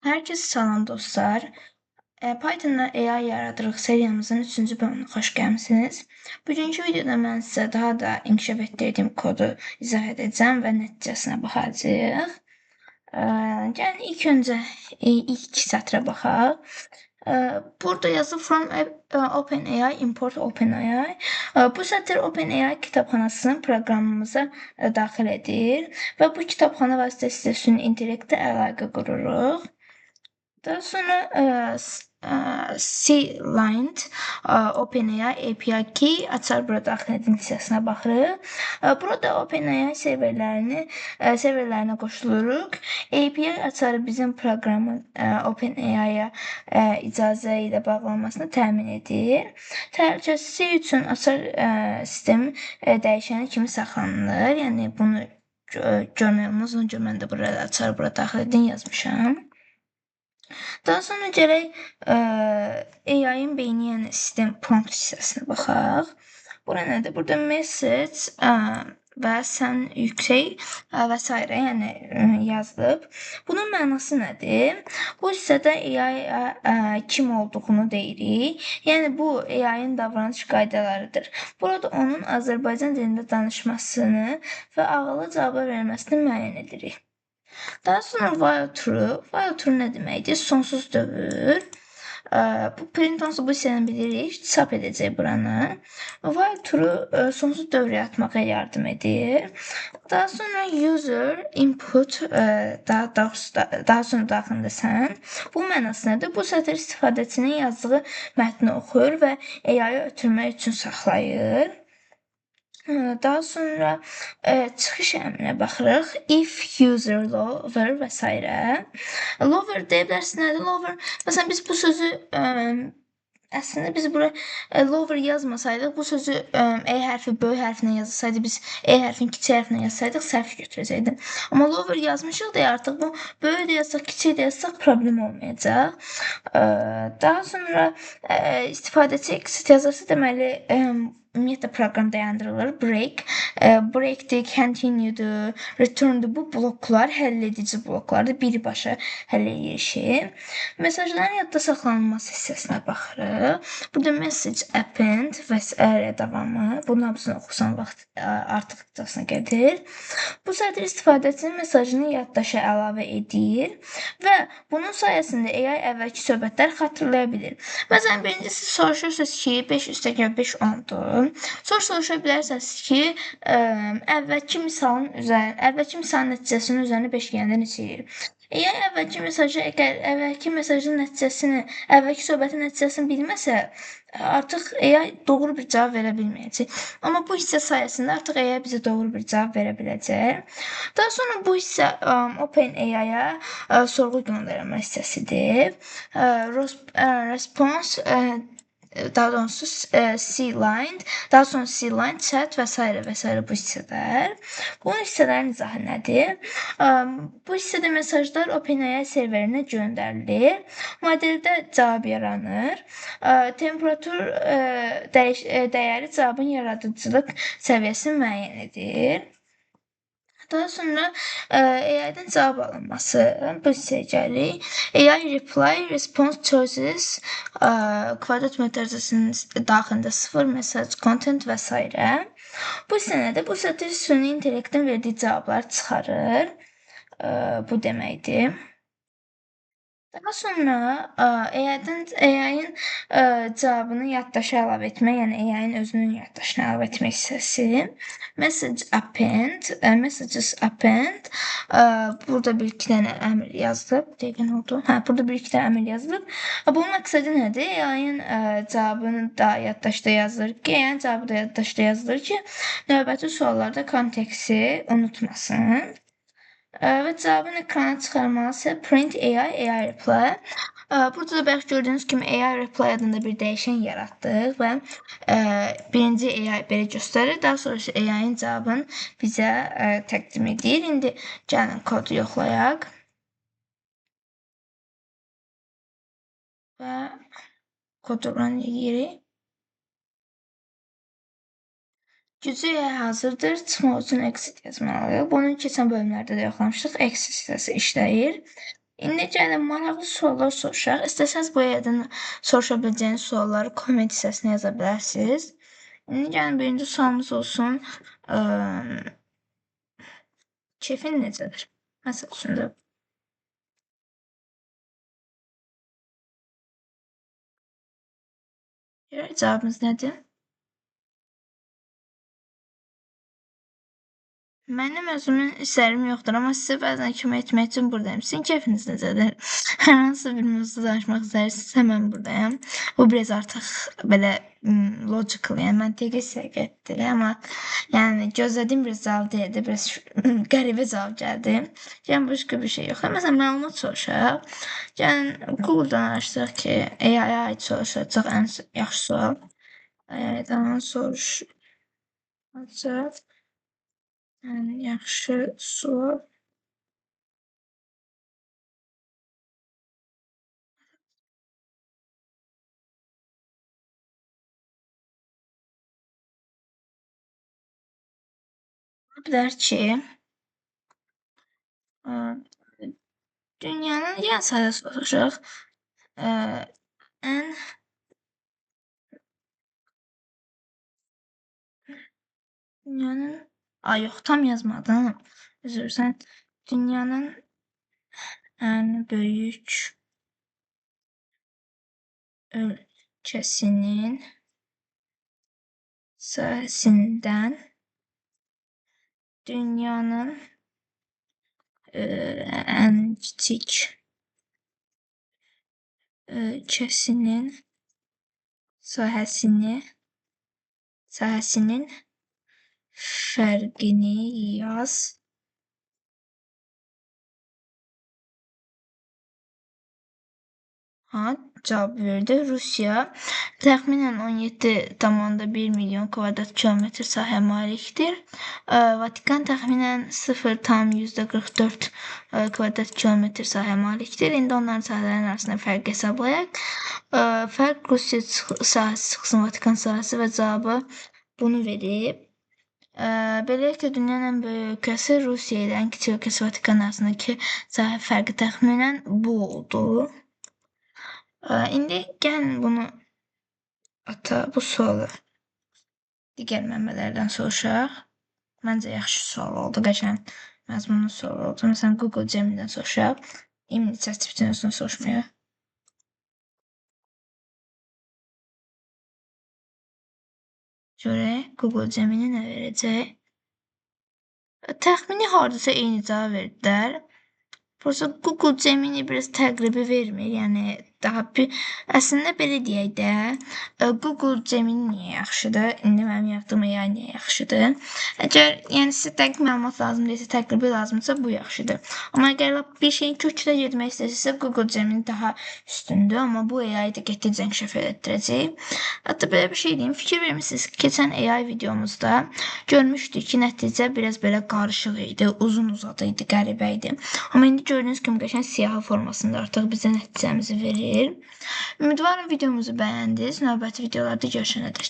Herkese salam dostlar. Python'da AI yaradırıq seriyamızın 3-cü bölümünə xoş gəlmisiniz. Bugünkü videoda mən sizə daha da inkişaf etdirdiyim kodu izah edəcəm və nəticəsinə baxacağıq. Gəlin ilk öncə ilk iki sətrə baxaq. Burada yazılıb from OpenAI, import OpenAI. Bu sətr OpenAI kitabxanasının proqramımıza daxil edir və bu kitabxana vasitəsilə süni intellektlə əlaqə qururuq. Daha sonra C-Line OpenAI API Key açar burada daxil edin hissəsinə baxırıq. Burada OpenAI serverlərinə qoşuluruq. API açarı bizim proqramın OpenAI-ya icazə ilə bağlanmasını təmin edir. Təhlükəsizlik üçün açar sistem dəyişəni kimi saxlanılır. Yəni bunu görmək olmaz. Ona görə mən də burada açar daxil edin yazmışam. Daha sonra gələk AI-ın beyni, yəni sistem prompt hissəsinə baxaq. Bura nədir? Burada message və sən yüksək və s. yəni yazılıb. Bunun mənası nədir? Bu hissədə AI kim olduğunu deyirik. Yəni bu AI-ın davranış qaydalarıdır. Burada onun Azərbaycan dilində danışmasını və ağıllı cavablar verməsini müəyyən edirik. Daha sonra while true. While true nə deməkdir? Sonsuz dövr. Bu print onsuz bu hissəni bilirik. Çap edəcək buranı. While true sonsuz dövr yaratmağa yardım edir. Daha sonra user input daha sonra daxilində sən. Bu mənası nədir? Bu sətr istifadəçinin yazdığı mətni oxuyur və AI-ı ötürmək üçün saxlayır. Daha sonra çıxış əmrinə baxırıq. If user lower və s. Lower deyə bilərsiniz nədir? Lower. Məsələn biz bu sözü əslində biz bura lower yazmasaydıq, bu sözü E hərfi böyük hərflə yazsaydı, biz E hərfini kiçik hərflə yazsaydıq, səhv götürəcəkdi. Amma lower yazmışıq deyə artıq bu böyük də yazsaq, kiçik də yazsaq problem olmayacaq. Daha sonra istifadəçi exit yazarsa deməli ümumiyyətlə proqram dayandırılır. Break'dir, continue'dur, return'dur. Bu bloklar həll edici bloklardır. Birbaşa həll edir işi. Mesajların yadda saxlanılması hissəsinə baxırıq. Burada message append və s. davamı. Bunun hamısını oxusan vaxt artıqcasına gedir. Bu sətr istifadəçinin mesajını yaddaşa əlavə edir və bunun sayəsində AI əvvəlki söhbətləri xatırlaya bilir. Məsələn, birincisi soruşursunuz ki, 5 + 5 10-dur. Sonra soruşa bilərsiniz ki, əvvəlki misalın nəticəsinin üzərinə 5 gələndə neçə eləyir? Yəni əvvəlki mesajın nəticəsini, əvvəlki söhbətin nəticəsini bilməsə, artıq AI doğru bir cavab verə bilməyəcək. Amma bu hissə sayəsində artıq AI bizə doğru bir cavab verə biləcək. Daha sonra bu hissə OpenAI-ya sorğu göndərmə hissəsidir. Response daha doğrusu C-Line, daha sonra C-Line, chat və s. bu hissələr. Bunun hissələrin izahı nədir? Bu hissədə mesajlar OpenAI serverinə göndərilir. Modeldə cavab yaranır. Temperatur dəyəri cavabın yaradıcılıq səviyyəsini müəyyən edir. Daha sonra AI-dən cavab alınması. Bu hissəyə gəlirik. AI reply, response choices, kvadrat metodunun daxilində 0, message content və s. Bu hissə nədir? Bu sətr süni intellektin verdiyi cavabları çıxarır. Bu deməkdir. Daha sonra AI-ın cavabını yaddaşa əlavə etmək, yəni AI-ın özünün yaddaşına əlavə etmək hissəsi. Messages append. Burada bir-iki dənə əmr yazılıb. Dəqiqə nə oldu? Burada bir-iki dənə əmr yazılıb. Bunun məqsədi nədir? AI-ın cavabını da yaddaşda yazılır ki, AI-ın cavabı da yaddaşda yazılır ki, növbəti suallarda konteksti unutmasın. Və cavabın ekrana çıxarmalısı print AI reply. Burada da bayaq gördüyünüz kimi AI reply adında bir dəyişən yaratdıq və birinci AI belə göstərir. Daha sonra AI-ın cavabını bizə təqdim edir. İndi gəlin kodu yoxlayaq. Və kodu run edirik. Gücü hazırdır. Çıxmaq üçün exit yazmalıyıq. Bunu keçən bölümlərdə də yoxlamışdıq. Exit hissəsi işləyir. İndi gəlin maraqlı suallar soruşaq. İstəsəniz bu yerdən soruşa biləcəyiniz sualları komment hissəsinə yaza bilərsiniz. İndi gəlin birinci sualımız olsun. Keyfin necədir? Məsəl üçün də. Cavabınız nədir? Mənim özümün işlərim yoxdur, amma sizə bəzən kömək etmək üçün buradayım. Sizin keyfiniz necədir? Hər hansı bir mövzuda danışmaq istəyirsinizsə mən buradayım. Bu biraz artıq belə logical, yəni məntiqi səviyyədir, amma yəni gözlədiyim bir cavab deyildi, biraz qəribə cavab gəldi. Yəni başqa bir şey yox. Məsələn, məlumat soruşaq. Yəni Google-dan araşdıraq ki, AI-ya aid soruşacaq ən yaxşı sual. AI-dan soruşacaq. Ən yaxşı sual. Ola bilər ki, dünyanın, yəni sadə soruşaq, ən dünyanın yox, tam yazmadım. Üzr istəyirəm. Dünyanın ən böyük ölkəsinin sahəsindən dünyanın ən kiçik ölkəsinin sahəsinin fərqini yaz. Cavab verdi. Rusiya təxminən 17,1 milyon kvadrat kilometr sahəyə malikdir. Vatikan təxminən 0,44 kvadrat kilometr sahəyə malikdir. İndi onların sahələrin arasında fərq hesablayaq. Fərq Rusiya sahəsi çıxsın Vatikan sahəsi və cavabı bunu verib. Beləliklə dünyanın ən böyük ölkəsi Rusiya ilə ən kiçik ölkəsi Vatikan arasındakı sahə fərqi təxminən bu oldu. İndi gəlin bunu bu sualı digər mənbələrdən soruşaq. Məncə yaxşı sual oldu, qəşəng məzmunlu sual oldu. Məsələn, Google Gemini-dən soruşaq. İnisiativdən özünü soruşmayaq. Görək, Google Gemini nə verəcək? Təxmini hardasa eyni cavab verdilər. Prosta Google Gemini biraz təqribi vermir, yəni daha əslində belə deyək də, Google Gemini niyə yaxşıdır? İndi mənim yapdığım AI niyə yaxşıdır? Əgər yəni sizə dəqiq məlumat lazım deyilsə, təqribi lazımdırsa bu yaxşıdır. Amma əgər bir şeyin kökünə getmək istəyirsinizsə, Google Gemini daha üstündür, amma bu AI-ı da getdikcə inkişaf etdirəcək. Hətta belə bir şey deyim, fikir vermisiniz ki, keçən AI videomuzda görmüşdük ki, nəticə biraz belə qarışıq idi, uzun-uzadı idi, qəribə idi. Amma indi gördüyünüz kimi qəşəng siyahı formasında artıq bizə nəticəmizi verir. Ümidvarım videomuzu bəyəndiniz. Növbəti videolarda görüşənədək.